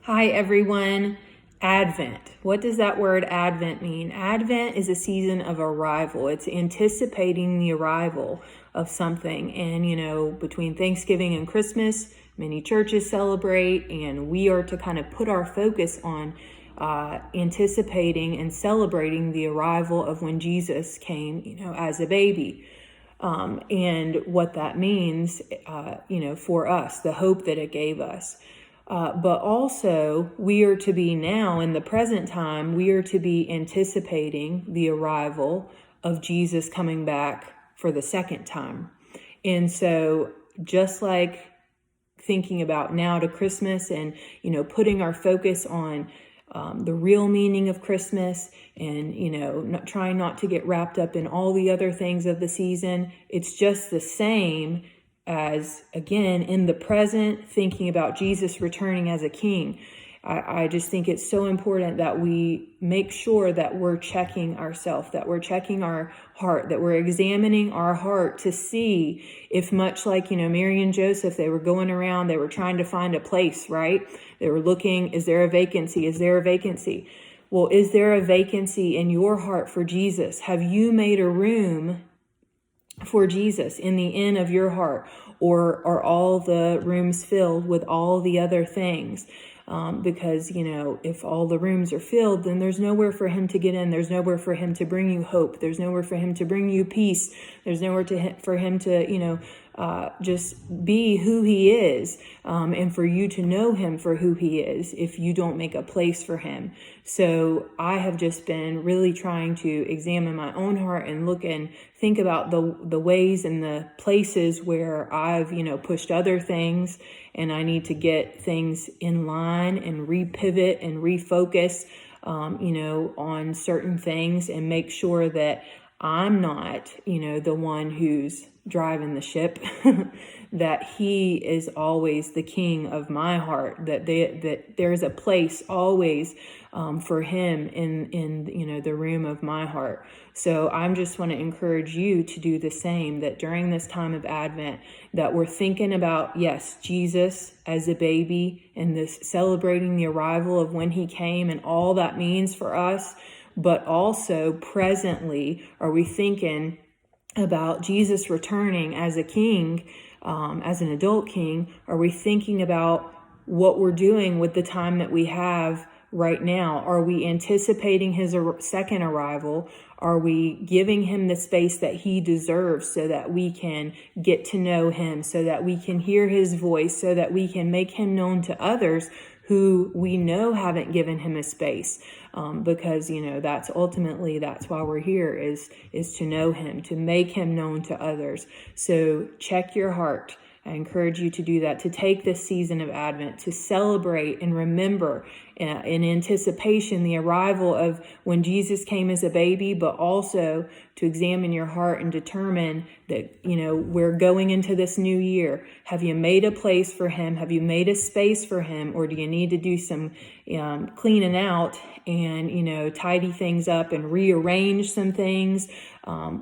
Hi, everyone. Advent. What does that word Advent mean? Advent is a season of arrival. It's anticipating the arrival of something. And, between Thanksgiving and Christmas, many churches celebrate, and we are to kind of put our focus on anticipating and celebrating the arrival of when Jesus came, as a baby. And what that means, for us, the hope that it gave us. But also, we are to be now, in the present time, we are to be anticipating the arrival of Jesus coming back for the second time. And so, just like thinking about now to Christmas and, putting our focus on the real meaning of Christmas and, trying not to get wrapped up in all the other things of the season, it's just the same as, again, in the present, thinking about Jesus returning as a king. I just think it's so important that we make sure that we're checking ourselves, that we're checking our heart, that we're examining our heart to see if, much like, Mary and Joseph, they were going around, they were trying to find a place, right? They were looking, is there a vacancy? Is there a vacancy? Well, is there a vacancy in your heart for Jesus? Have you made a room for Jesus in the inn of your heart, or are all the rooms filled with all the other things? Because, if all the rooms are filled, then there's nowhere for him to get in. There's nowhere for him to bring you hope. There's nowhere for him to bring you peace. There's nowhere for him to, just be who he is, and for you to know him for who he is if you don't make a place for him. So I have just been really trying to examine my own heart and look and think about the ways and the places where I've, pushed other things, and I need to get things in line and repivot and refocus, on certain things and make sure that I'm not, the one who's driving the ship, that he is always the king of my heart, that there's a place always for him in the room of my heart. So I just want to encourage you to do the same, that during this time of Advent, that we're thinking about, yes, Jesus as a baby and this celebrating the arrival of when he came and all that means for us. But also presently, are we thinking about Jesus returning as a king, as an adult king? Are we thinking about what we're doing with the time that we have right now? Are we anticipating his second arrival? Are we giving him the space that he deserves so that we can get to know him, so that we can hear his voice, so that we can make him known to others who we know haven't given him a space? Because, that's why we're here, is to know him, to make him known to others. So check your heart. I encourage you to do that, to take this season of Advent, to celebrate and remember in anticipation the arrival of when Jesus came as a baby, but also to examine your heart and determine that, we're going into this new year. Have you made a place for him? Have you made a space for him? Or do you need to do some cleaning out and, tidy things up and rearrange some things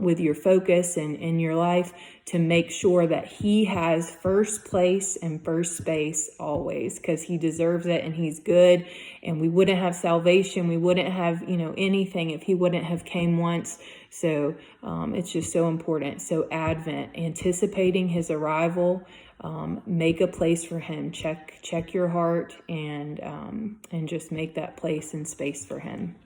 with your focus and your life to make sure that he has first place and first space always, because he deserves it and he's good. And we wouldn't have salvation. We wouldn't have, anything if he wouldn't have came once. So it's just so important. So Advent, anticipating his arrival, make a place for him. Check your heart and just make that place and space for him.